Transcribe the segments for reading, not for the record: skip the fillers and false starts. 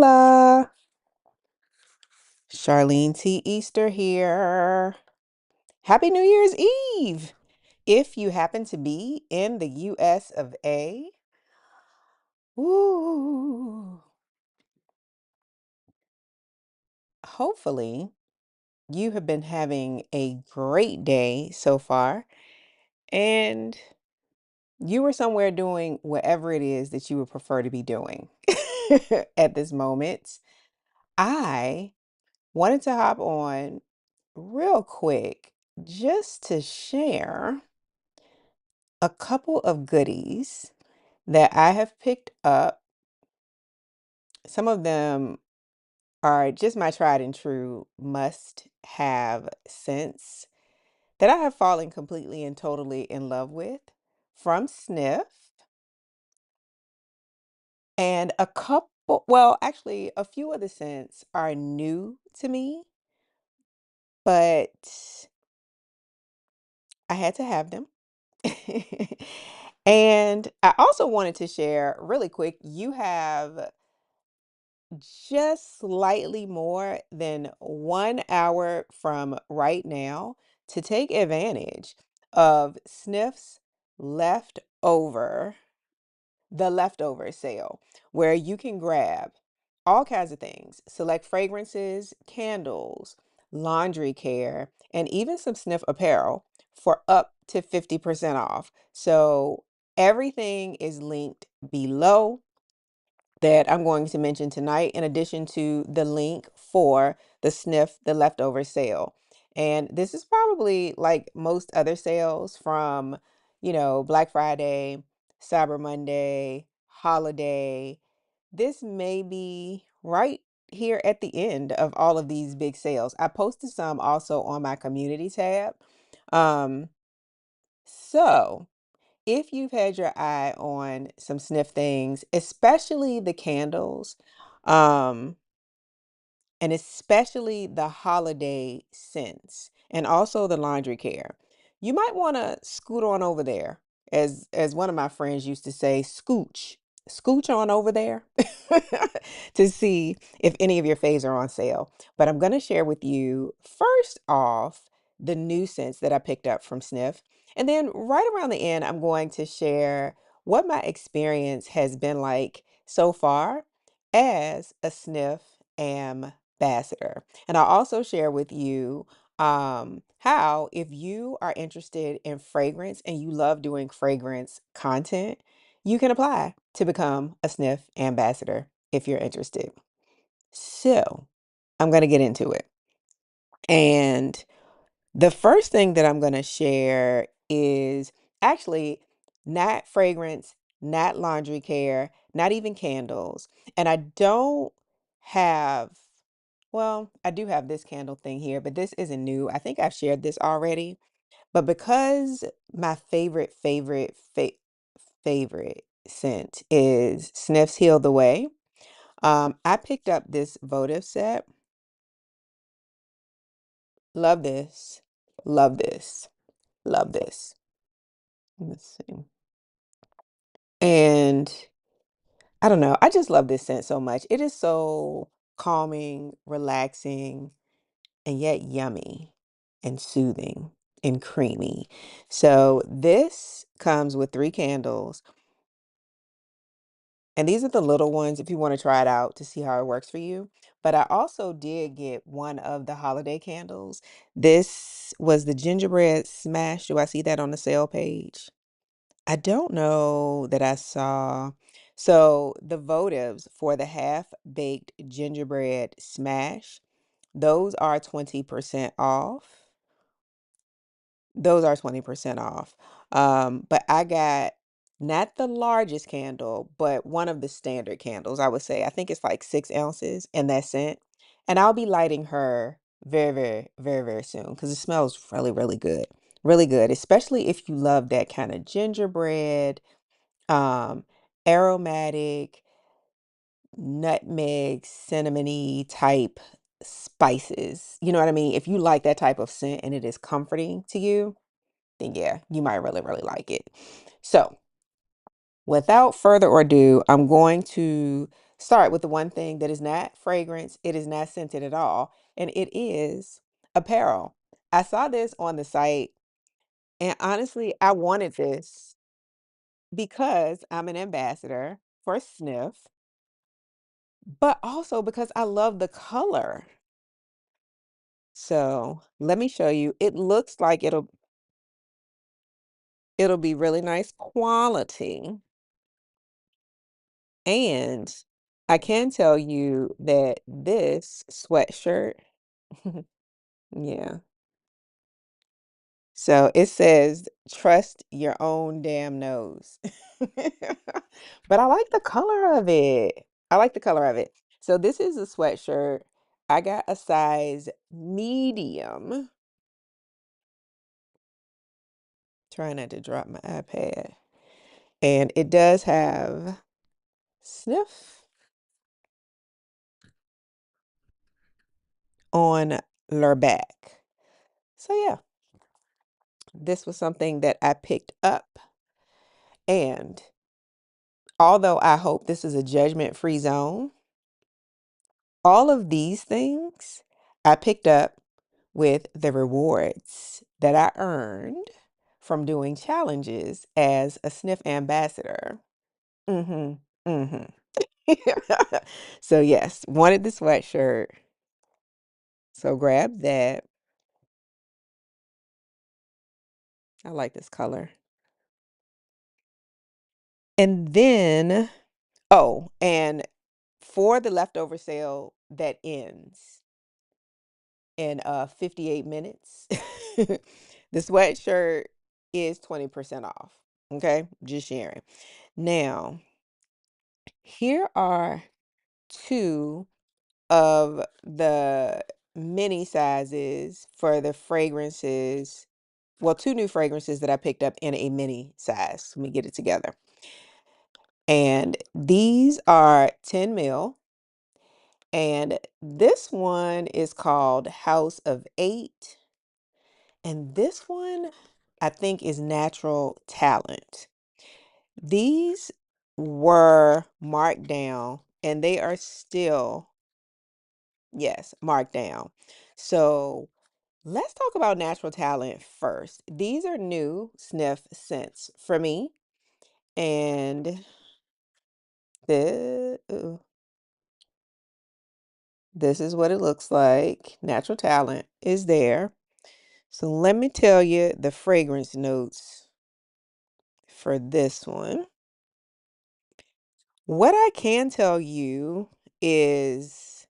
Hola, Charlene T. Easter here. Happy New Year's Eve. If you happen to be in the US of A, ooh, hopefully you have been having a great day so far and you were somewhere doing whatever it is that you would prefer to be doing at this moment. I wanted to hop on real quick just to share a couple of goodies that I have picked up. Some of them are just my tried and true must have scents that I have fallen completely and totally in love with from Snif. And a couple, well, actually, a few of the scents are new to me, but I had to have them. And I also wanted to share really quick, you have just slightly more than 1 hour from right now to take advantage of Snif's leftover, the leftover sale, where you can grab all kinds of things, select fragrances, candles, laundry care, and even some Snif apparel for up to 50% off. So everything is linked below that I'm going to mention tonight, in addition to the link for the Snif, the leftover sale. And this is probably like most other sales from, Black Friday, Cyber Monday, holiday. This may be right here at the end of all of these big sales. I posted some also on my community tab. Um, so if you've had your eye on some Snif things, especially the candles, um, and especially the holiday scents, and also the laundry care, you might want to scoot on over there, as one of my friends used to say, scooch on over there to see if any of your faves are on sale. But I'm going to share with you first off the new scents that I picked up from Snif, and then right around the end, I'm going to share what my experience has been like so far as a Snif ambassador. And I'll also share with you how, if you are interested in fragrance and you love doing fragrance content, you can apply to become a Snif ambassador if you're interested. So I'm going to get into it. And the first thing that I'm going to share is actually not fragrance, not laundry care, not even candles. And I don't have, well, I do have this candle thing here, but this isn't new. I think I've shared this already. But because my favorite scent is Snif's Heal the Way, I picked up this votive set. Love this. Love this. Love this. Let's see. And I don't know, I just love this scent so much. It is so calming, relaxing, and yet yummy and soothing and creamy. So this comes with 3 candles. And these are the little ones if you want to try it out to see how it works for you. But I also did get one of the holiday candles. This was the gingerbread smash. Do I see that on the sale page? I don't know that I saw. So the votives for the half-baked gingerbread smash, those are 20% off. Those are 20% off. But I got not the largest candle, but one of the standard candles, I would say. I think it's like 6 ounces in that scent. And I'll be lighting her very, very, very, very soon because it smells really, really good. Really good, especially if you love that kind of gingerbread, um, aromatic, nutmeg, cinnamony type spices. You know what I mean? If you like that type of scent and it is comforting to you, then yeah, you might really, really like it. So, without further ado, I'm going to start with the one thing that is not fragrance, it is not scented at all, and it is apparel. I saw this on the site, and honestly, I wanted this because I'm an ambassador for Snif, but also because I love the color. So let me show you. It looks like it'll be really nice quality. And I can tell you that this sweatshirt, yeah. So it says, trust your own damn nose. But I like the color of it. I like the color of it. So this is a sweatshirt. I got a size medium. Trying not to drop my iPad. And it does have Snif on their back. So yeah, this was something that I picked up. And although I hope this is a judgment-free zone, all of these things I picked up with the rewards that I earned from doing challenges as a Snif ambassador. Mm-hmm. Mm-hmm. So yes, wanted the sweatshirt. So grab that. I like this color. And then, oh, and for the leftover sale that ends in 58 minutes, the sweatshirt is 20% off. Okay, just sharing. Now, here are two of the mini sizes for the fragrances. Well, two new fragrances that I picked up in a mini size. Let me get it together. And these are 10 ml. And this one is called House of Eight. And this one, I think, is Natural Talent. These were marked down and they are still, yes, marked down. So let's talk about Natural Talent first. These are new Snif scents for me. And this is what it looks like. Natural Talent is there. So let me tell you the fragrance notes for this one. What I can tell you is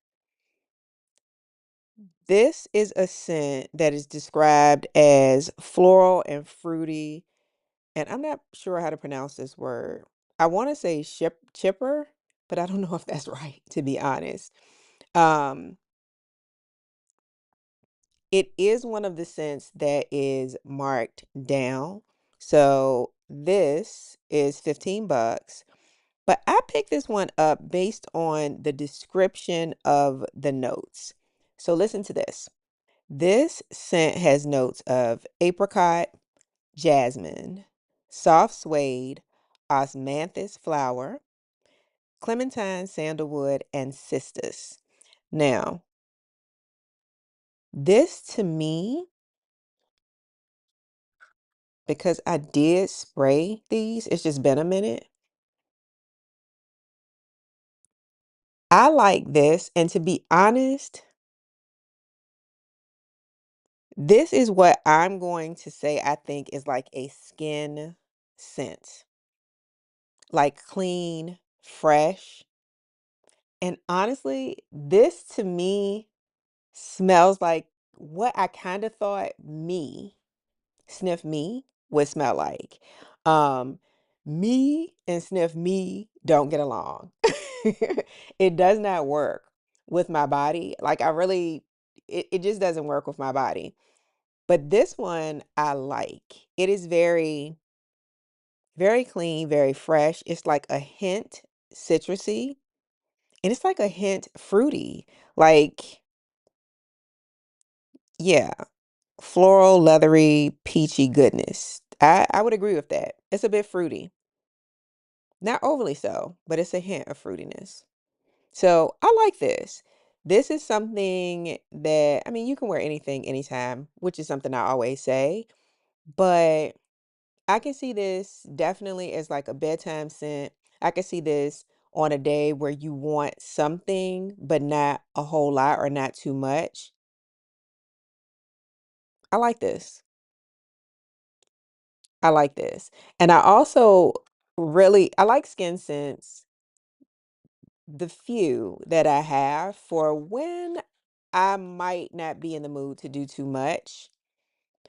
this is a scent that is described as floral and fruity. And I'm not sure how to pronounce this word. I want to say chipper, but I don't know if that's right, to be honest. Um, It is one of the scents that is marked down. So this is 15 bucks. But I picked this one up based on the description of the notes. So listen to this. This scent has notes of apricot, jasmine, soft suede, osmanthus flower, clementine, sandalwood, and cistus. Now, this to me, because I did spray these, it's just been a minute. I like this, and to be honest, this is what I'm going to say I think is like a skin scent. Like clean, fresh. And honestly, this to me smells like what I kind of thought Snif me would smell like. Um, Me and Snif me don't get along. It does not work with my body. Like I really, it just doesn't work with my body. But this one I like. It is very, very clean, very fresh. It's like a hint citrusy, and it's like a hint fruity. Like, yeah, floral, leathery, peachy goodness. I would agree with that. It's a bit fruity. Not overly so, but it's a hint of fruitiness. So I like this. This is something that, I mean, you can wear anything anytime, which is something I always say, but I can see this definitely as like a bedtime scent. I can see this on a day where you want something, but not a whole lot or not too much. I like this. I like this. And I also I like skin scents, the few that I have for when I might not be in the mood to do too much,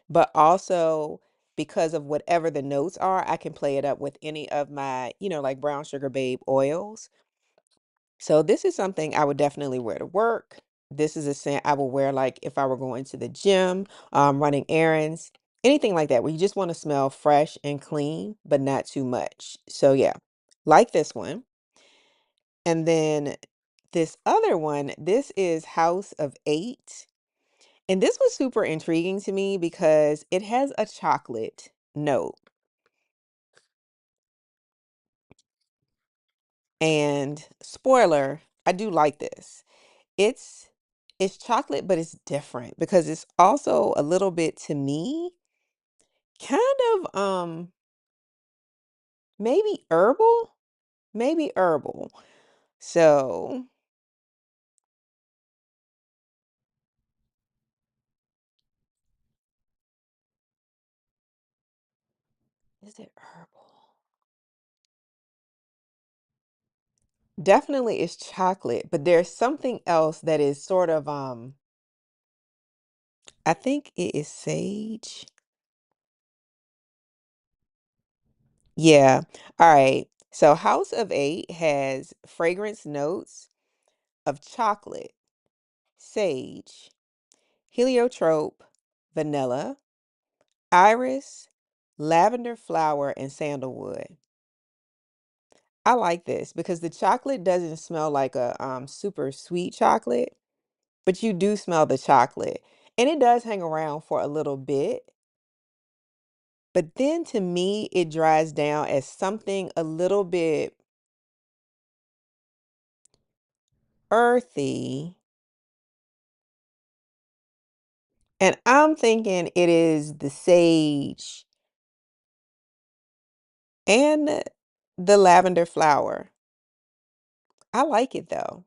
but also because of whatever the notes are, I can play it up with any of my, like Brown Sugar Babe oils. So this is something I would definitely wear to work. This is a scent I will wear like if I were going to the gym, running errands, anything like that, where you just want to smell fresh and clean, but not too much. So yeah, like this one. And then this other one, this is House of Eight. And this was super intriguing to me because it has a chocolate note. And spoiler, I do like this. It's it's chocolate, but it's different because it's also a little bit to me kind of maybe herbal, maybe herbal. So, is it herbal? Definitely it's chocolate, but there's something else that is sort of I think it is sage. Yeah. All right. So House of Eight has fragrance notes of chocolate, sage, heliotrope, vanilla, iris, lavender flower, and sandalwood. I like this because the chocolate doesn't smell like a super sweet chocolate, but you do smell the chocolate. And it does hang around for a little bit, but then to me it dries down as something a little bit earthy. And I'm thinking it is the sage and the lavender flower. I like it though.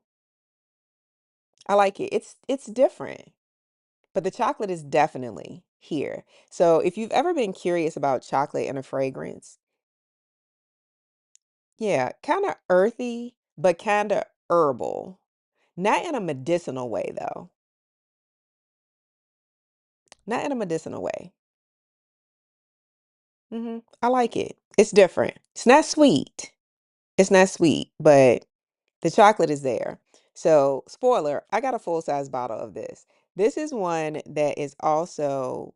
I like it. It's different. But the chocolate is definitely here. So if you've ever been curious about chocolate and a fragrance, yeah, kind of earthy, but kind of herbal. Not in a medicinal way though. Not in a medicinal way. I like it. It's different. It's not sweet. It's not sweet, but the chocolate is there. So, spoiler, I got a full size bottle of this. This is one that is also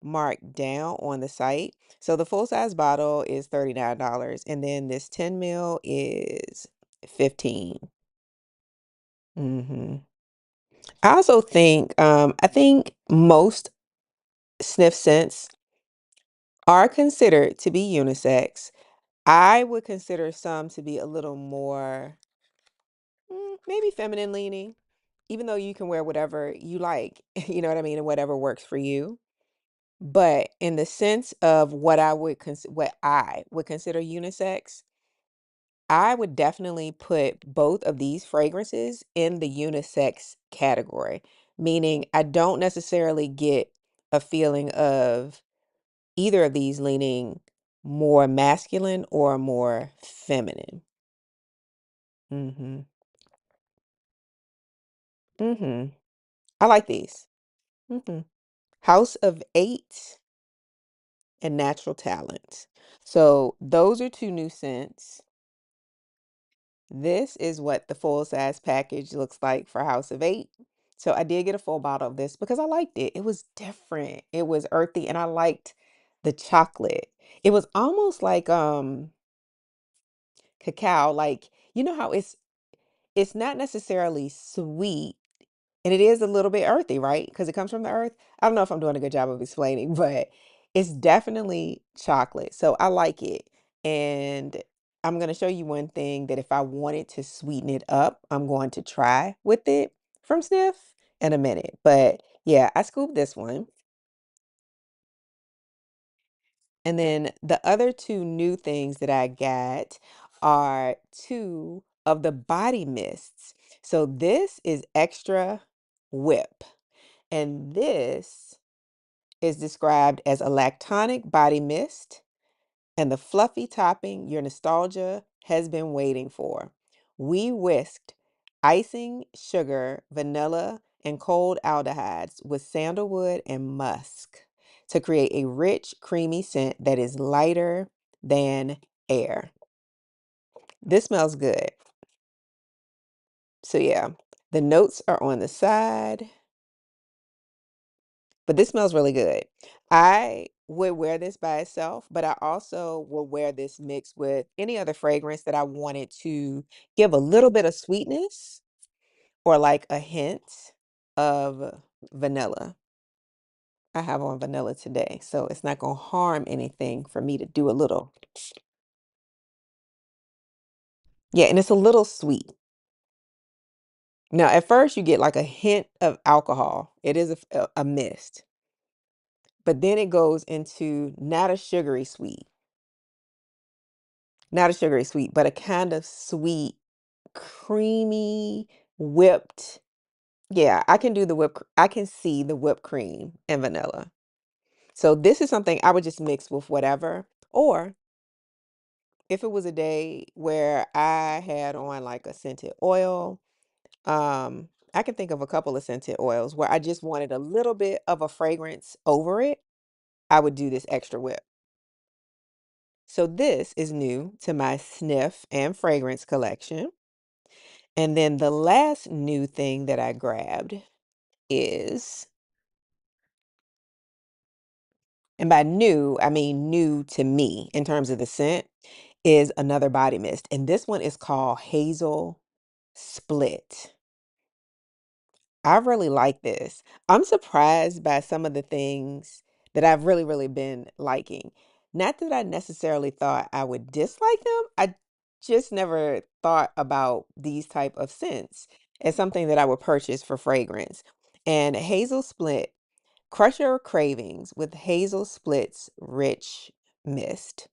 marked down on the site. So the full size bottle is $39 and then this 10 mil is 15. hmm I also think I think most sniff scents are considered to be unisex. I would consider some to be a little more maybe feminine leaning, even though you can wear whatever you like, you know what I mean, and whatever works for you. But in the sense of what I would consider unisex, I would definitely put both of these fragrances in the unisex category, meaning I don't necessarily get a feeling of either of these leaning more masculine or more feminine. Mhm. Mhm. I like these. Mhm. House of Eight and Natural Talent. So those are two new scents. This is what the full size package looks like for House of Eight. So I did get a full bottle of this because I liked it. It was different. It was earthy and I liked the chocolate. It was almost like cacao, like you know how it's not necessarily sweet and it is a little bit earthy, right? Because it comes from the earth. I don't know if I'm doing a good job of explaining, but it's definitely chocolate. So I like it. And I'm going to show you one thing that if I wanted to sweeten it up, I'm going to try with it from Snif in a minute. But yeah, I scooped this one. And then the other two new things that I got are two of the body mists. So this is Extra Whip, and this is described as a lactonic body mist and the fluffy topping your nostalgia has been waiting for. We whisked icing, sugar, vanilla, and cold aldehydes with sandalwood and musk to create a rich, creamy scent that is lighter than air. This smells good. So yeah, the notes are on the side. But this smells really good. I would wear this by itself, but I also will wear this mixed with any other fragrance that I wanted to give a little bit of sweetness or like a hint of vanilla. I have on vanilla today, so it's not going to harm anything for me to do a little. Yeah, and it's a little sweet. Now, at first, you get like a hint of alcohol. It is a mist, but then it goes into not a sugary sweet. Not a sugary sweet, but a kind of sweet, creamy, whipped. Yeah, I can do the I can see the whipped cream and vanilla. So this is something I would just mix with whatever. Or if it was a day where I had on like a scented oil, I can think of a couple of scented oils where I just wanted a little bit of a fragrance over it. I would do this extra whip. So this is new to my Snif and fragrance collection. And then the last new thing that I grabbed is, and by new, I mean new to me in terms of the scent, is another body mist. And this one is called Hazel Split. I really like this. I'm surprised by some of the things that I've really been liking. Not that I necessarily thought I would dislike them. I just never thought about these type of scents as something that I would purchase for fragrance. And Hazel Split, crush your cravings with Hazel Split's rich mist.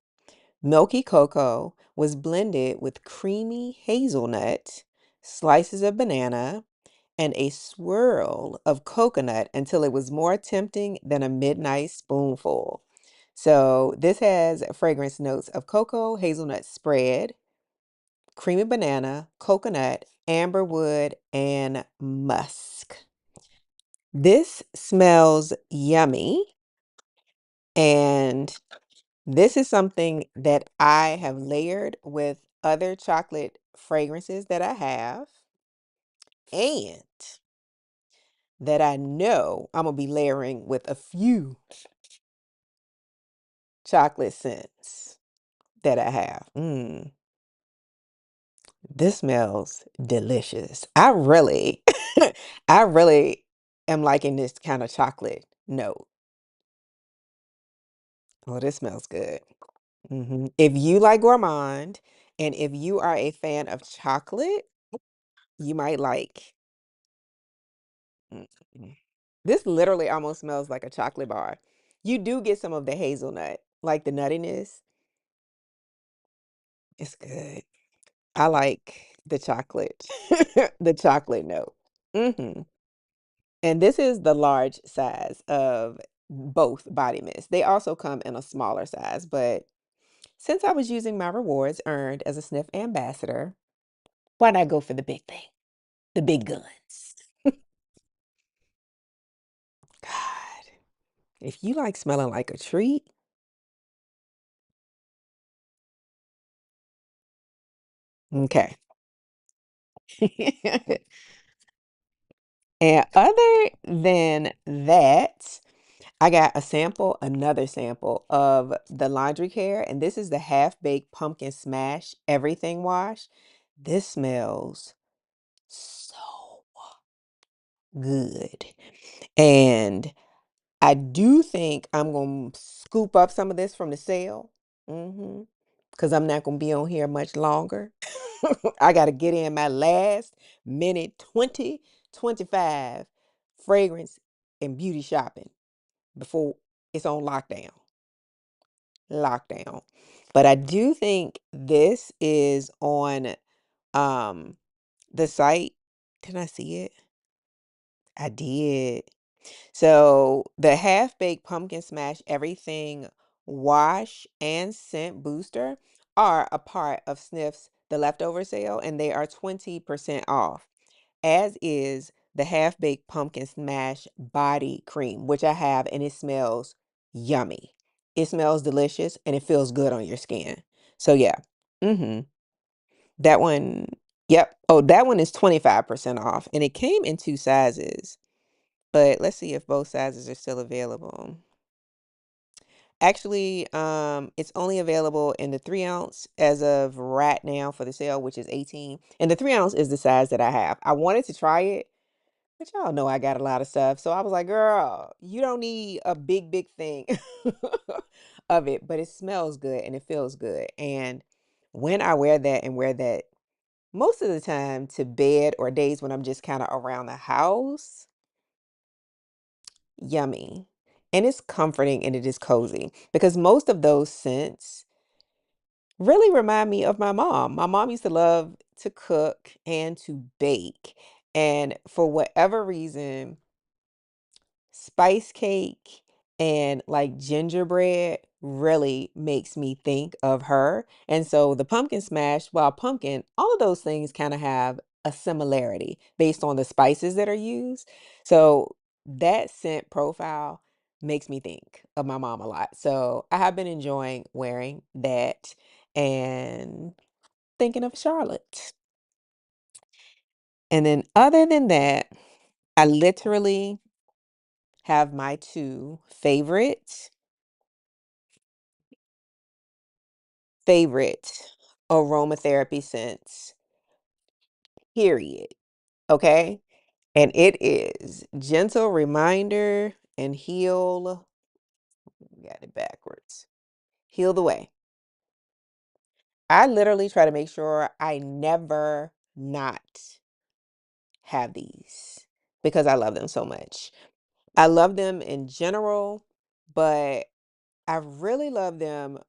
Milky cocoa was blended with creamy hazelnut, slices of banana, and a swirl of coconut until it was more tempting than a midnight spoonful. So this has fragrance notes of cocoa, hazelnut spread, creamy banana, coconut, amberwood, and musk. This smells yummy, and this is something that I have layered with other chocolate fragrances that I have, and that I know I'm gonna be layering with a few chocolate scents that I have. This smells delicious. I really am liking this kind of chocolate note. Oh, this smells good. If you like gourmand and if you are a fan of chocolate, you might like. Mm. This literally almost smells like a chocolate bar. You do get some of the hazelnut, like the nuttiness. It's good. I like the chocolate, the chocolate note. hmm And this is the large size of both body mist. They also come in a smaller size, but since I was using my rewards earned as a Snif ambassador, why not go for the big thing, the big guns? God, if you like smelling like a treat, okay. And other than that, I got a sample, another sample of the laundry care, and this is the half-baked pumpkin smash everything wash. This smells so good. And I do think I'm gonna scoop up some of this from the sale. hmm because I'm not going to be on here much longer. I got to get in my last minute 2025 fragrance and beauty shopping before it's on lockdown. Lockdown. But I do think this is on um the site. Did I see it? I did. So the half-baked pumpkin smash everything wash and scent booster are a part of Snif's the leftover sale, and they are 20% off, as is the half-baked pumpkin smash body cream, which I have, and it smells yummy. It smells delicious and it feels good on your skin. So yeah. Mm-hmm. That one, yep. Oh, that one is 25% off, and it came in two sizes. But let's see if both sizes are still available. Actually, it's only available in the 3 ounce as of right now for the sale, which is 18. And the 3 ounce is the size that I have. I wanted to try it, but y'all know I got a lot of stuff. So I was like, girl, you don't need a big thing of it, but it smells good and it feels good. And when I wear that and wear that most of the time to bed or days when I'm just kind of around the house, yummy. And it's comforting and it is cozy because most of those scents really remind me of my mom. My mom used to love to cook and to bake. And for whatever reason, spice cake and like gingerbread really makes me think of her. And so the pumpkin smash, well, pumpkin, all of those things kind of have a similarity based on the spices that are used. So that scent profile makes me think of my mom a lot. So I have been enjoying wearing that and thinking of Charlotte. And then other than that, I literally have my two favorite aromatherapy scents, period. Okay. And it is Gentle Reminder and Heal. Got it backwards. Heal the Way. I literally try to make sure I never not have these because I love them so much. I love them in general, but I really love them.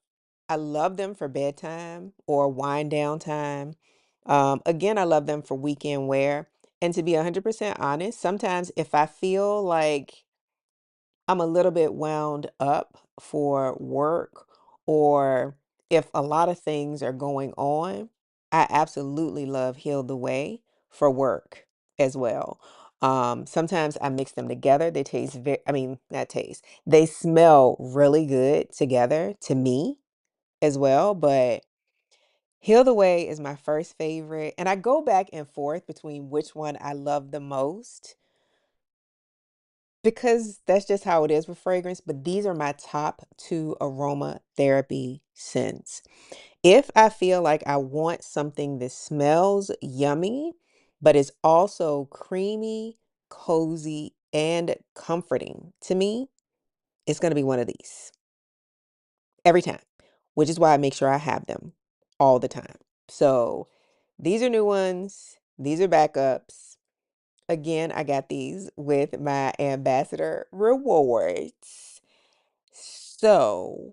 I love them for bedtime or wind down time. Again, I love them for weekend wear. And to be 100% honest, sometimes if I feel like I'm a little bit wound up for work or if a lot of things are going on, I absolutely love Heal the Way for work as well. Sometimes I mix them together. They taste very, I mean, not taste, they smell really good together to me as well, but Heal the Way is my first favorite, and I go back and forth between which one I love the most because that's just how it is with fragrance, but these are my top two aromatherapy scents. If I feel like I want something that smells yummy, but is also creamy, cozy, and comforting to me, it's going to be one of these every time, which is why I make sure I have them all the time. So these are new ones. These are backups. Again, I got these with my ambassador rewards. So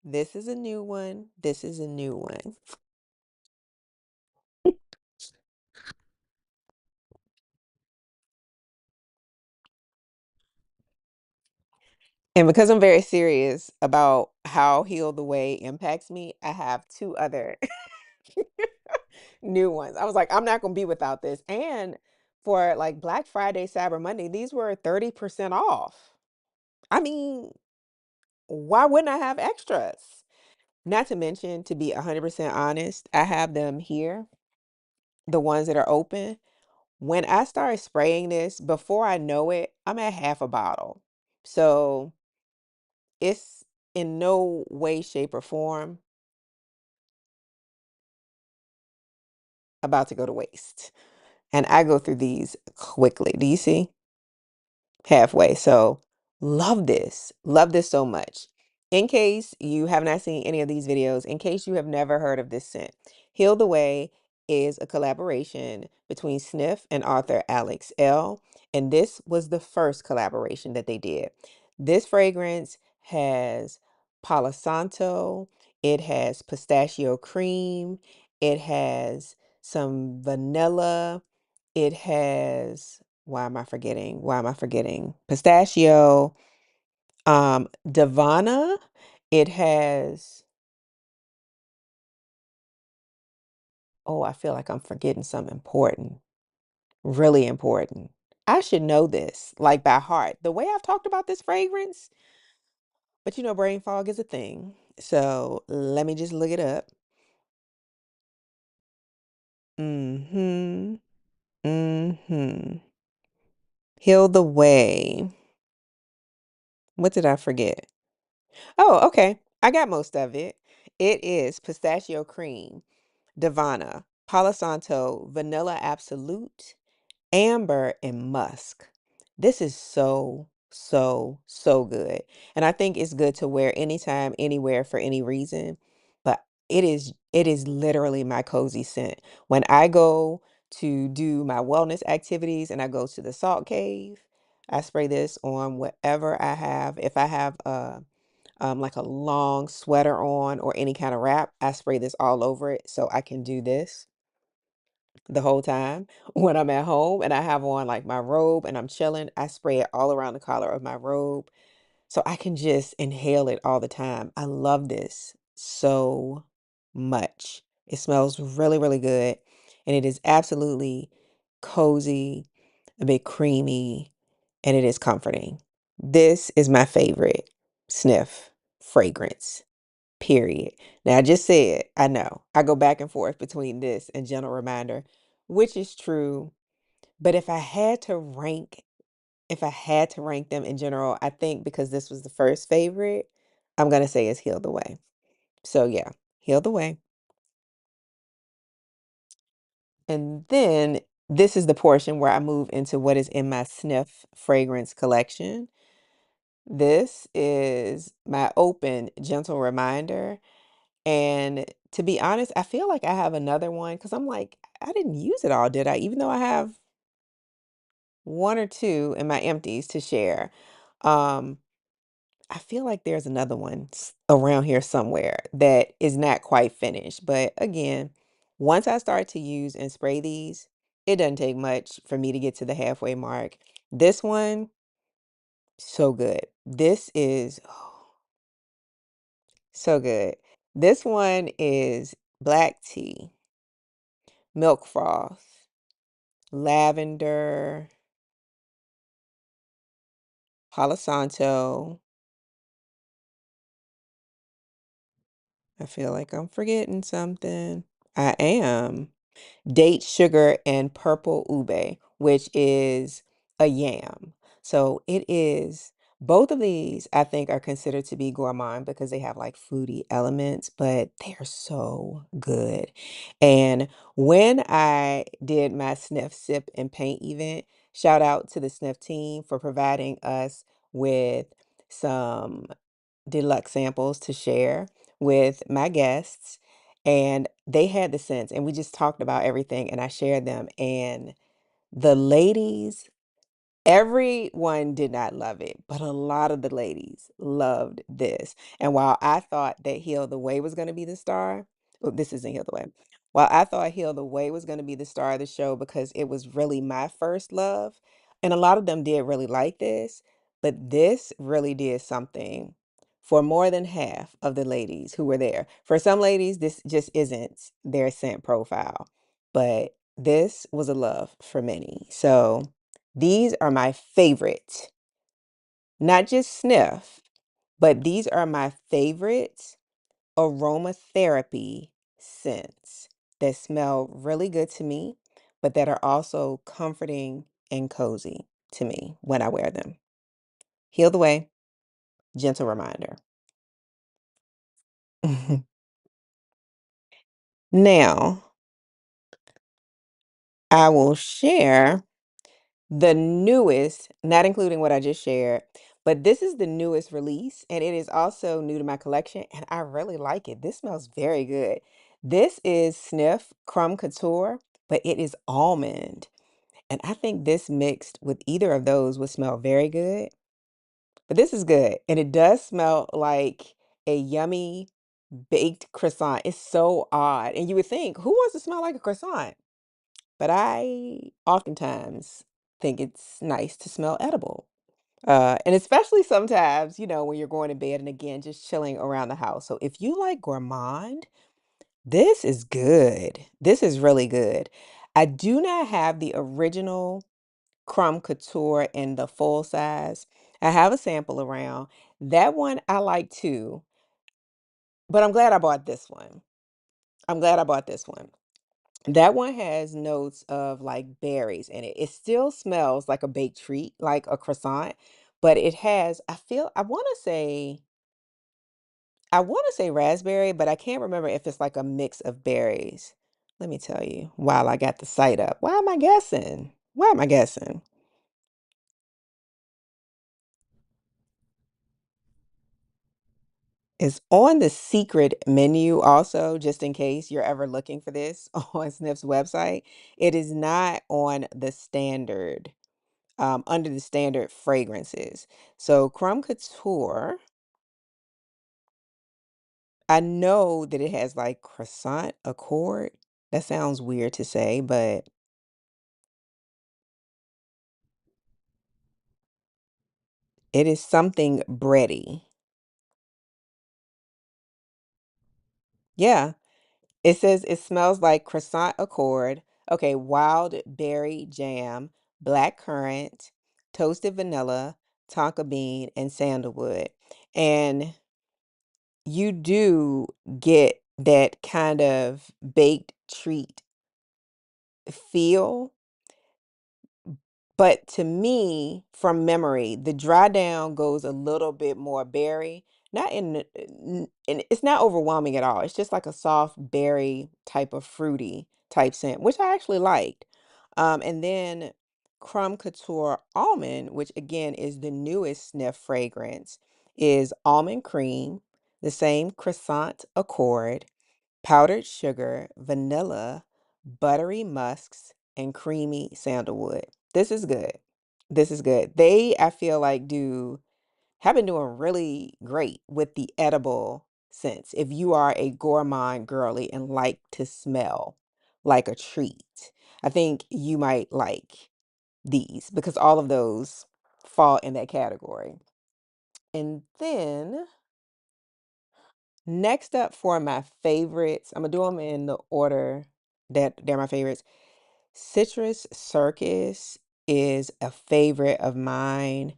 this is a new one. This is a new one. And because I'm very serious about how Heal the Way impacts me, I have two other new ones. I was like, I'm not going to be without this. And for like Black Friday, Cyber Monday, these were 30% off. I mean, why wouldn't I have extras? Not to mention, to be 100% honest, I have them here, the ones that are open. When I start spraying this, before I know it, I'm at half a bottle. So it's in no way, shape, or form about to go to waste. And I go through these quickly. Do you see? Halfway. So love this. Love this so much. In case you have not seen any of these videos, in case you have never heard of this scent, Heal the Way is a collaboration between Snif and author Alex L. And this was the first collaboration that they did. This fragrance has Palo Santo, it has pistachio cream, it has some vanilla, it has, why am I forgetting? Why am I forgetting? Pistachio, Divana, it has, oh, I feel like I'm forgetting something important, really important. I should know this like by heart. The way I've talked about this fragrance, but you know, brain fog is a thing. So let me just look it up. Mm-hmm. Mm-hmm. Heal the Way. What did I forget? Oh, okay. I got most of it. It is pistachio cream, Divana, Palo Santo, Vanilla Absolute, amber, and musk. This is so, so, so good. And I think it's good to wear anytime, anywhere, for any reason. But it is literally my cozy scent. When I go to do my wellness activities and I go to the salt cave, I spray this on whatever I have. If I have like a long sweater on or any kind of wrap, I spray this all over it so I can do this the whole time. When I'm at home and I have on like my robe and I'm chilling, I spray it all around the collar of my robe so I can just inhale it all the time. I love this so much. It smells really, really good, and it is absolutely cozy, a bit creamy, and it is comforting. This is my favorite sniff fragrance. Period. Now, I just said, I know, I go back and forth between this and Gentle Reminder, which is true. But if I had to rank them in general, I think because this was the first favorite, I'm gonna say it's Heal the Way. So yeah, Heal the Way. And then this is the portion where I move into what is in my Sniff fragrance collection. This is my open Gentle Reminder. And to be honest, I feel like I have another one because I'm like, I didn't use it all, did I? Even though I have one or two in my empties to share. Um, I feel like there's another one around here somewhere that is not quite finished. But again, once I start to use and spray these, it doesn't take much for me to get to the halfway mark. This one, so good. This is so good. This one is black tea, milk froth, lavender, Palo Santo. I feel like I'm forgetting something. I am. Date sugar and purple ube, which is a yam. So it is, both of these I think are considered to be gourmand because they have like foodie elements, but they are so good. And when I did my sniff, sip, and paint event, shout out to the sniff team for providing us with some deluxe samples to share with my guests. And they had the sense, and we just talked about everything, and I shared them. And the ladies, everyone did not love it, but a lot of the ladies loved this. And while I thought that Heal the Way was going to be the star, well, this isn't Heal the Way. While I thought Heal the Way was going to be the star of the show because it was really my first love, and a lot of them did really like this, but this really did something for more than half of the ladies who were there. For some ladies, this just isn't their scent profile, but this was a love for many. So, these are my favorite, not just sniff, but these are my favorite aromatherapy scents that smell really good to me, but that are also comforting and cozy to me when I wear them. Heal the Way, Gentle Reminder. Now, I will share the newest, not including what I just shared, But this is the newest release, and it is also new to my collection, and I really like it. This smells very good. This is Snif Crumb Couture, but it is almond. And I think this mixed with either of those would smell very good. But this is good. And it does smell like a yummy baked croissant. It's so odd. And you would think, who wants to smell like a croissant? But I oftentimes think it's nice to smell edible. And especially sometimes, when you're going to bed and again, just chilling around the house. So if you like gourmand, this is good. This is really good. I do not have the original Crumb Couture in the full size. I have a sample around. That one I like too, but I'm glad I bought this one. I'm glad I bought this one. That one has notes of like berries in it. It still smells like a baked treat, like a croissant, but it has, I want to say raspberry, but I can't remember if it's like a mix of berries. Let me tell you while I got the site up. Why am I guessing? Why am I guessing? It's on the secret menu also, just in case you're ever looking for this on Snif's website. It is not on the standard, under the standard fragrances. So Crumb Couture, I know that it has like croissant accord. That sounds weird to say, but it is something bready. Yeah. It says it smells like croissant accord. Okay, wild berry jam, black currant, toasted vanilla, tonka bean, and sandalwood. And you do get that kind of baked treat feel. But to me, from memory, the dry down goes a little bit more berry. Not in, and it's not overwhelming at all. It's just like a soft berry type of fruity type scent, which I actually liked. And then Crumb Couture Almond, which again is the newest sniff fragrance, is almond cream, the same croissant accord, powdered sugar, vanilla, buttery musks, and creamy sandalwood. This is good. This is good. They, I feel like, have been doing really great with the edible scents. If you are a gourmand girly and like to smell like a treat, I think you might like these because all of those fall in that category. And then next up for my favorites, I'm gonna do them in the order that they're my favorites. Citrus Circus is a favorite of mine.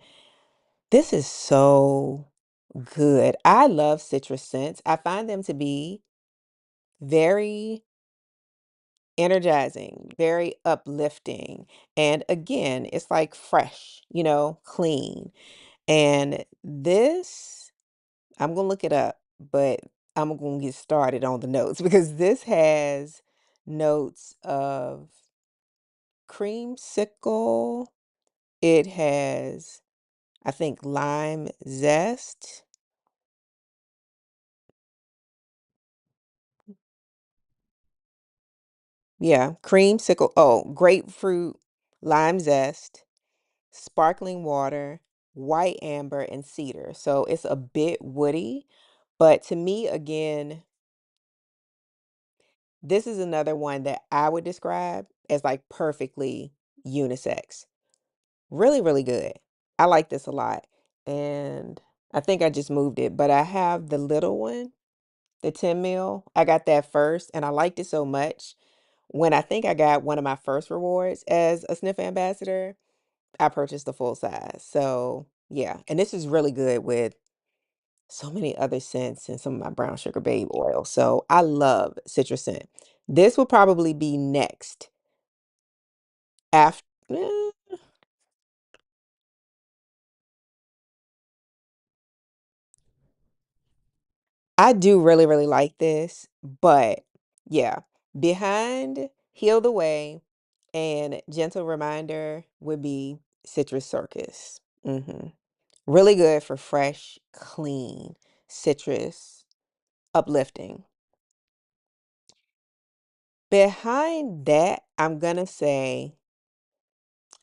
This is so good. I love citrus scents. I find them to be very energizing, very uplifting. And again, it's like fresh, clean. And this, I'm going to look it up, but I'm going to get started on the notes because this has notes of creamsicle. It has, I think, lime zest. Yeah, creamsicle. Oh, grapefruit, lime zest, sparkling water, white amber, and cedar. So it's a bit woody, but to me, again, this is another one that I would describe as like perfectly unisex. Really, really good. I like this a lot. And I think I just moved it, but I have the little one, the 10 mil. I got that first and I liked it so much. When I think I got one of my first rewards as a Snif Ambassador, I purchased the full size. So yeah, and this is really good with so many other scents and some of my brown sugar babe oil. So I love citrus scent. This will probably be next after. I do really, really like this, but yeah, behind Heal the Way and Gentle Reminder would be Citrus Circus. Really good for fresh, clean, citrus, uplifting. Behind that, I'm gonna say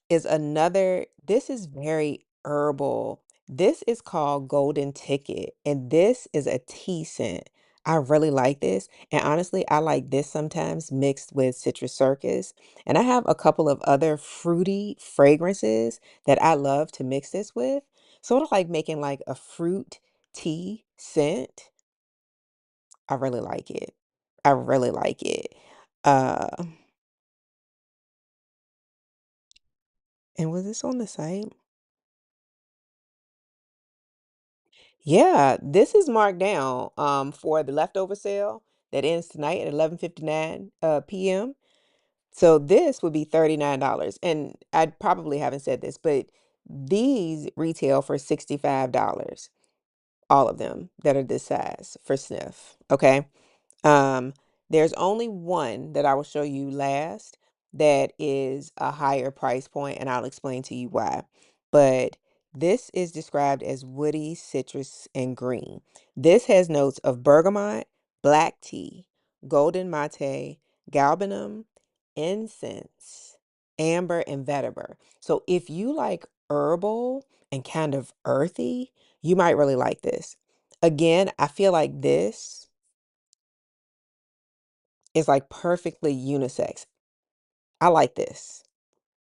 is another, this is very herbal. This is called Golden Ticket, and this is a tea scent. I really like this. And honestly, I like this sometimes mixed with Citrus Circus. And I have a couple of other fruity fragrances that I love to mix this with. Sort of like making like a fruit tea scent. I really like it. I really like it. Uh, and was this on the site? Yeah, this is marked down for the leftover sale that ends tonight at 11:59 p.m. So this would be $39. And I probably haven't said this, but these retail for $65. All of them that are this size for Sniff. Okay. Um, there's only one that I will show you last that is a higher price point, and I'll explain to you why. But this is described as woody, citrus, and green. This has notes of bergamot, black tea, golden mate, galbanum, incense, amber, and vetiver. So if you like herbal and kind of earthy, you might really like this. Again, I feel like this is like perfectly unisex. I like this.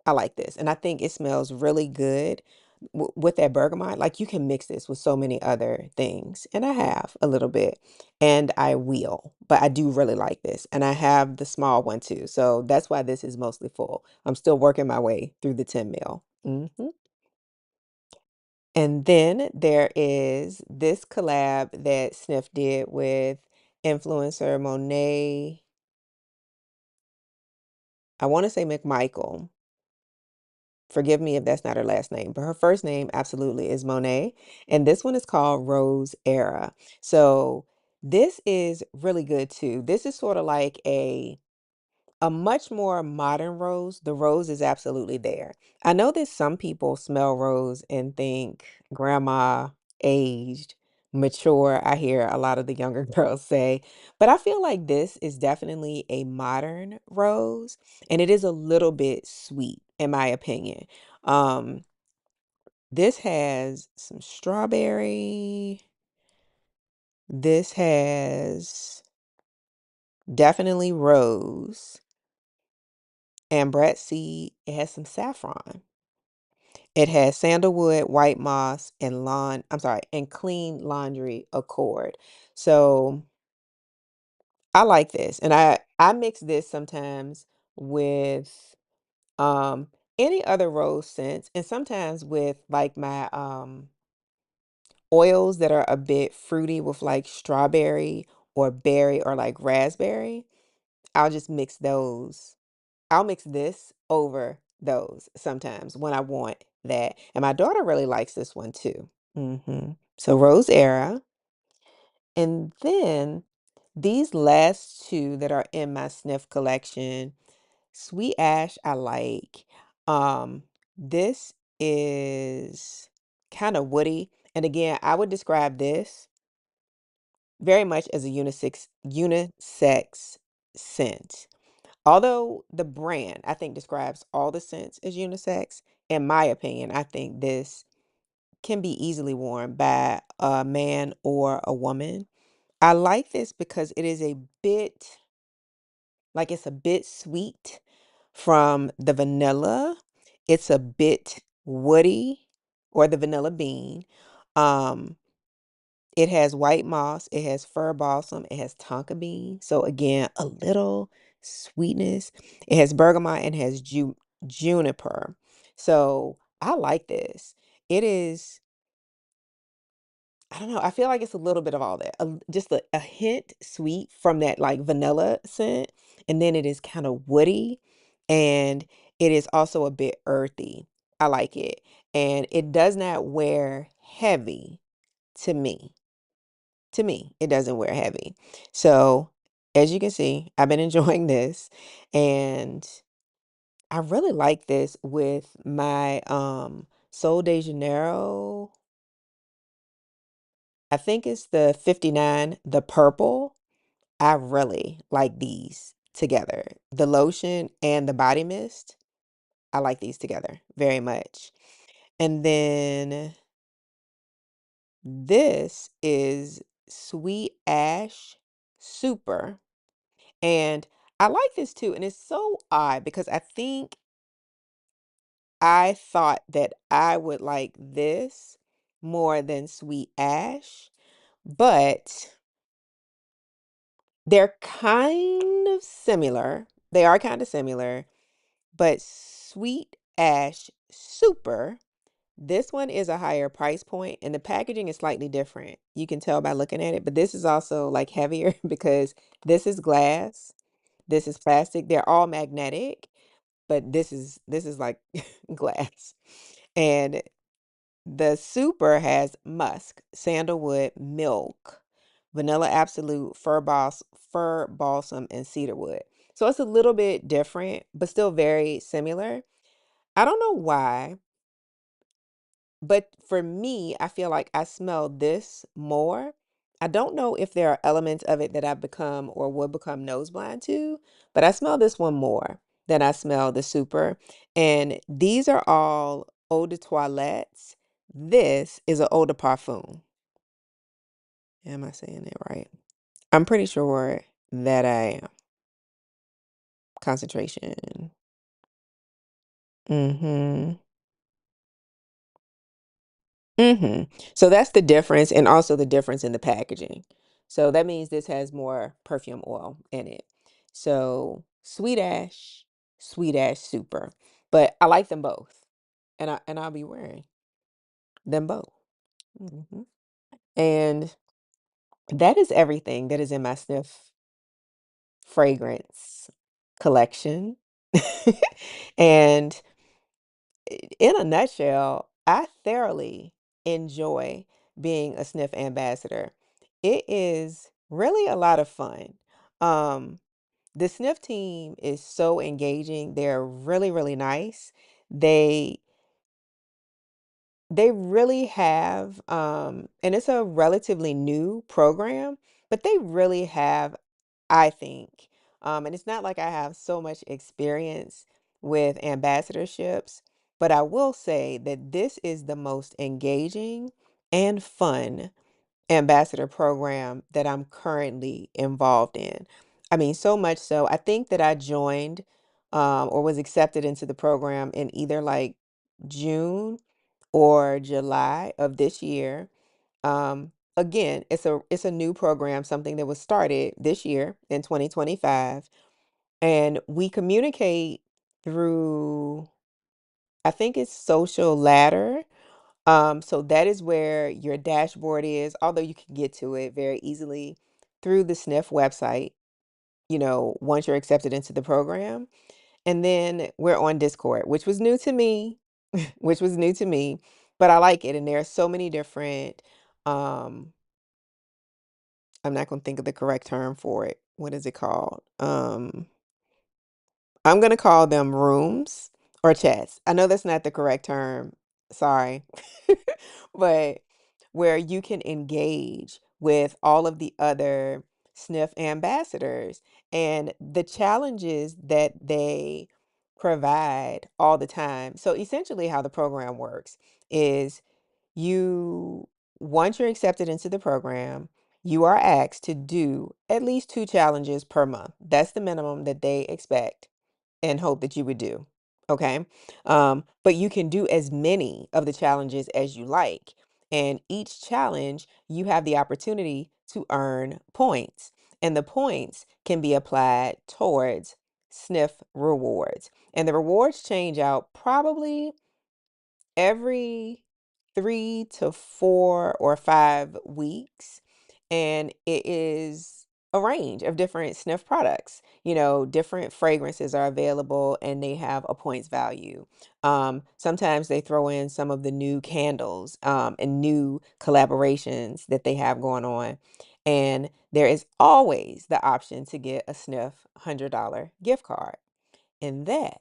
I like this. And I think it smells really good with that bergamot. Like you can mix this with so many other things. And I have a little bit. And I will. But I do really like this. And I have the small one too. So that's why this is mostly full. I'm still working my way through the 10 mil. And then there is this collab that Sniff did with influencer Monet. I want to say McMichael. Forgive me if that's not her last name, but her first name absolutely is Monet. And this one is called Rose Era. So this is really good too. This is sort of like a much more modern rose. The rose is absolutely there. I know that some people smell rose and think grandma, aged, mature. I hear a lot of the younger girls say, but I feel like this is definitely a modern rose and it is a little bit sweet in my opinion. Um, this has some strawberry. This has definitely rose. Ambret seed. It has some saffron. It has sandalwood, white moss, and and clean laundry accord. So I like this. And I mix this sometimes with um any other rose scents and sometimes with like my oils that are a bit fruity with like strawberry or berry or like raspberry. I'll just mix those. I'll mix this over those sometimes when I want that. And my daughter really likes this one too. So Rose Era. And then these last two that are in my Sniff collection, Sweet Ash, I like. This is kind of woody. And again, I would describe this very much as a unisex scent. Although the brand, I think, describes all the scents as unisex, in my opinion, I think this can be easily worn by a man or a woman. I like this because it is a bit, like it's a bit sweet from the vanilla. It's a bit woody or the vanilla bean. Um, it has white moss, it has fir balsam, it has tonka bean. So again, a little sweetness. It has bergamot and has juniper. So I like this. It is, I don't know, I feel like it's a little bit of all that. Just a hint sweet from that like vanilla scent. And then it is kind of woody and it is also a bit earthy. I like it. And it does not wear heavy to me. To me, it doesn't wear heavy. So, as you can see, I've been enjoying this and I really like this with my Sol de Janeiro. I think it's the 59, the purple. I really like these together. The lotion and the body mist. I like these together very much. And then this is Sweet Ash Super. And I like this too. And it's so odd because I think I thought that I would like this more than Sweet Ash, but they're kind of similar. They are kind of similar, but Sweet Ash Super, this one is a higher price point and the packaging is slightly different. You can tell by looking at it, but this is also like heavier because this is glass, this is plastic. They're all magnetic, but this is like glass. And the super has musk, sandalwood, milk, vanilla absolute, fir balsam, and cedarwood. So it's a little bit different, but still very similar. I don't know why, but for me, I feel like I smell this more. I don't know if there are elements of it that I've become or would become nose blind to, but I smell this one more than I smell the super. And these are all eau de toilettes. This is an eau de parfum. Am I saying it right? I'm pretty sure that I am. Concentration. Mm-hmm. Mm-hmm. So that's the difference, and also the difference in the packaging. So that means this has more perfume oil in it. So Sweet Ash Super. But I like them both. And I'll be wearing them both. Hmm. And that is everything that is in my Sniff fragrance collection. And in a nutshell, I thoroughly enjoy being a Snif ambassador. It is really a lot of fun. Um, the Snif team is so engaging. They're really, really nice. They they really have, and it's a relatively new program, but they really have, I think, and it's not like I have so much experience with ambassadorships, but I will say that this is the most engaging and fun ambassador program that I'm currently involved in. I mean, so much so, I think that I joined or was accepted into the program in either like June or July of this year. Again, it's a new program, something that was started this year in 2025, and we communicate through, I think it's Social Ladder. So that is where your dashboard is, although you can get to it very easily through the Snif website, once you're accepted into the program. And then we're on Discord, which was new to me, which was new to me, but I like it. And there are so many different, um, I'm not going to think of the correct term for it. What is it called? I'm going to call them rooms or chats. I know that's not the correct term. Sorry. But where you can engage with all of the other Snif ambassadors and the challenges that they provide all the time. So essentially how the program works is you once you're accepted into the program, you are asked to do at least 2 challenges per month. That's the minimum that they expect and hope that you would do. Okay. But you can do as many of the challenges as you like. And each challenge, you have the opportunity to earn points. And the points can be applied towards Sniff rewards. And the rewards change out probably every 3 to 4 or 5 weeks. And it is a range of different Snif products. Different fragrances are available and they have a points value. Sometimes they throw in some of the new candles and new collaborations that they have going on. And there is always the option to get a Snif $100 gift card. And that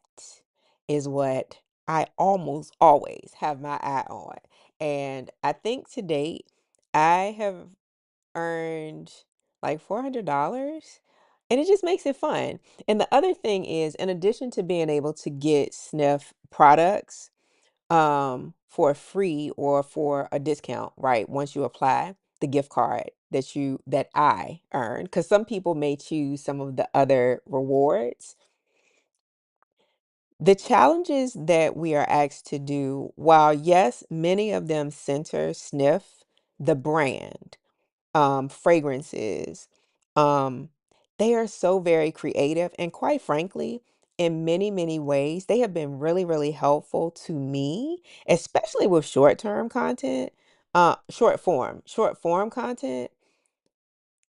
is what I almost always have my eye on. And I think to date, I have earned like $400, and it just makes it fun. And the other thing is, in addition to being able to get Snif products for free or for a discount, right? Once you apply the gift card that I earn, because some people may choose some of the other rewards. The challenges that we are asked to do, while yes, many of them center Snif, the brand, fragrances, um, they are so very creative. And quite frankly, in many, many ways, they have been really, really helpful to me, especially with short-term content, short form content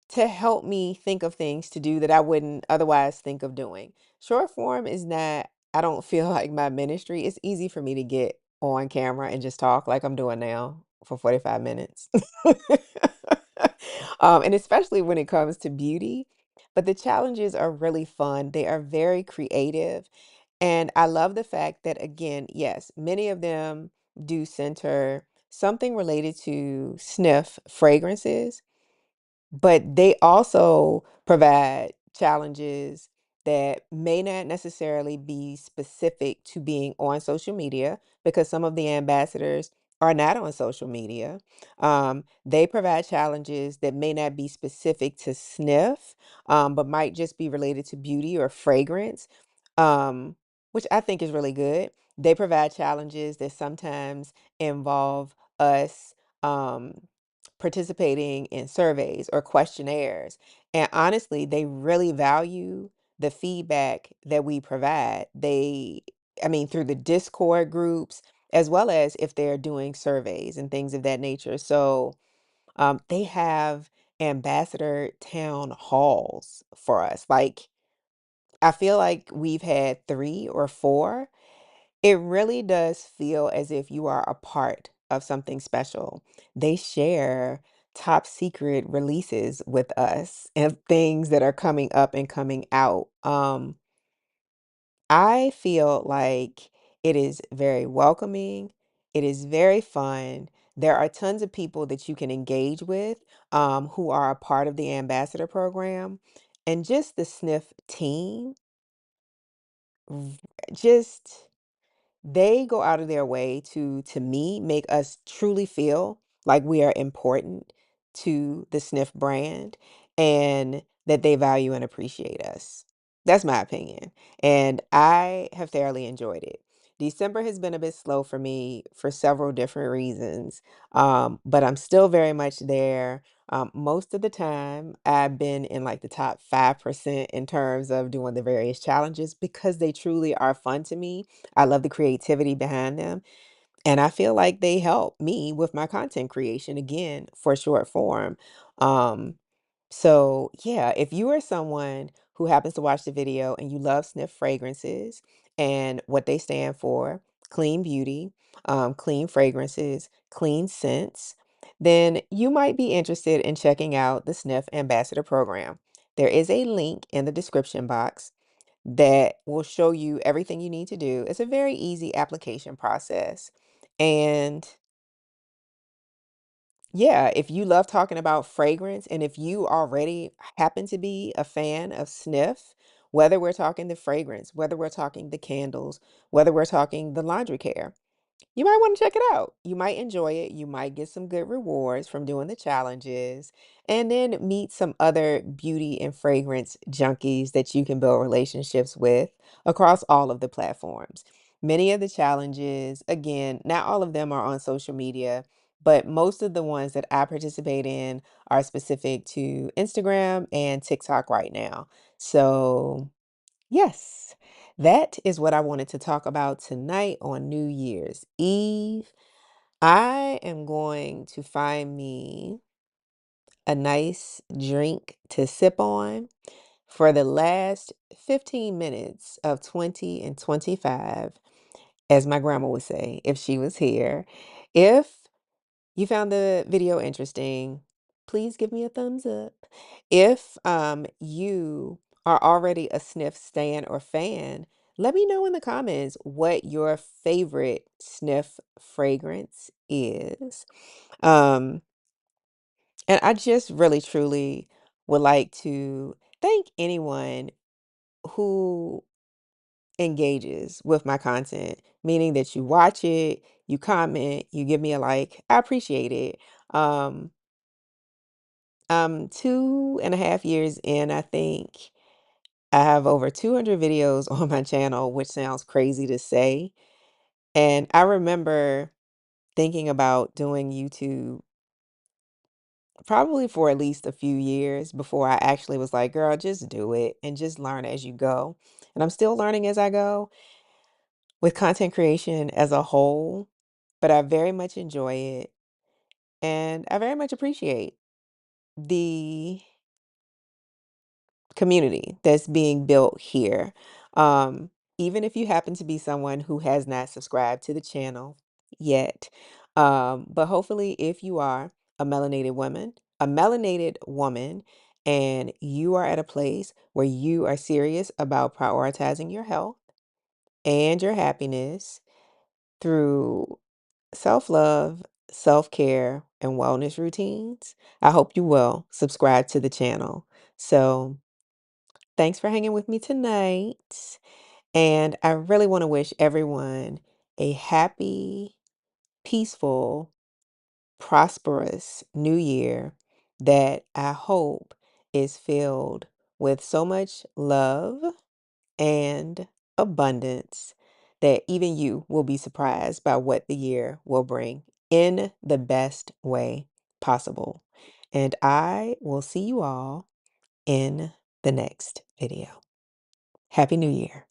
to help me think of things to do that I wouldn't otherwise think of doing. Short form is not, I don't feel like my ministry. It's easy for me to get on camera and just talk like I'm doing now for 45 minutes. And especially when it comes to beauty. But the challenges are really fun. They are very creative. And I love the fact that, again, yes, many of them do center something related to sniff fragrances, but they also provide challenges that may not necessarily be specific to being on social media because some of the ambassadors are not on social media. They provide challenges that may not be specific to sniff, but might just be related to beauty or fragrance, which I think is really good. They provide challenges that sometimes involve us. Participating in surveys or questionnaires. And honestly, they really value the feedback that we provide. I mean, through the Discord groups, as well as if they're doing surveys and things of that nature. So they have ambassador town halls for us. Like, I feel like we've had 3 or 4. It really does feel as if you are a part of something special. They share top secret releases with us and things that are coming up and coming out. I feel like it is very welcoming. It is very fun. There are tons of people that you can engage with who are a part of the ambassador program. And just the Sniff team, v- just they go out of their way to me, make us truly feel like we are important to the Sniff brand and that they value and appreciate us. That's my opinion. And I have thoroughly enjoyed it. December has been a bit slow for me for several different reasons, but I'm still very much there. Most of the time, I've been in like the top 5% in terms of doing the various challenges because they truly are fun to me. I love the creativity behind them. And I feel like they help me with my content creation again for short form. Um, so yeah, if you are someone who happens to watch the video and you love Sniff fragrances and what they stand for, clean beauty, clean fragrances, clean scents, then you might be interested in checking out the Sniff Ambassador program. There is a link in the description box that will show you everything you need to do. It's a very easy application process. And yeah, if you love talking about fragrance and if you already happen to be a fan of Sniff, whether we're talking the fragrance, whether we're talking the candles, whether we're talking the laundry care, you might want to check it out. You might enjoy it. You might get some good rewards from doing the challenges, and then meet some other beauty and fragrance junkies that you can build relationships with across all of the platforms. Many of the challenges, again, not all of them are on social media, but most of the ones that I participate in are specific to Instagram and TikTok right now. So, yes, that is what I wanted to talk about tonight on New Year's Eve. I am going to find me a nice drink to sip on for the last 15 minutes of 20 and 25, as my grandma would say if she was here. If you found the video interesting, please give me a thumbs up. If you are already a Sniff stan or fan, let me know in the comments what your favorite Sniff fragrance is. Um, And I just really truly would like to thank anyone who engages with my content, meaning that you watch it, you comment, you give me a like. I appreciate it. Um, I'm 2.5 years in, I think. I have over 200 videos on my channel, which sounds crazy to say. And I remember thinking about doing YouTube probably for at least a few years before I actually was like, girl, just do it and just learn as you go. And I'm still learning as I go with content creation as a whole, but I very much enjoy it. And I very much appreciate the community that's being built here. Um, Even if you happen to be someone who has not subscribed to the channel yet, but hopefully, if you are a melanated woman, and you are at a place where you are serious about prioritizing your health and your happiness through self-love, self-care, and wellness routines, I hope you will subscribe to the channel. So, thanks for hanging with me tonight. And I really want to wish everyone a happy, peaceful, prosperous new year that I hope is filled with so much love and abundance that even you will be surprised by what the year will bring in the best way possible. And I will see you all in the next video. Happy New Year.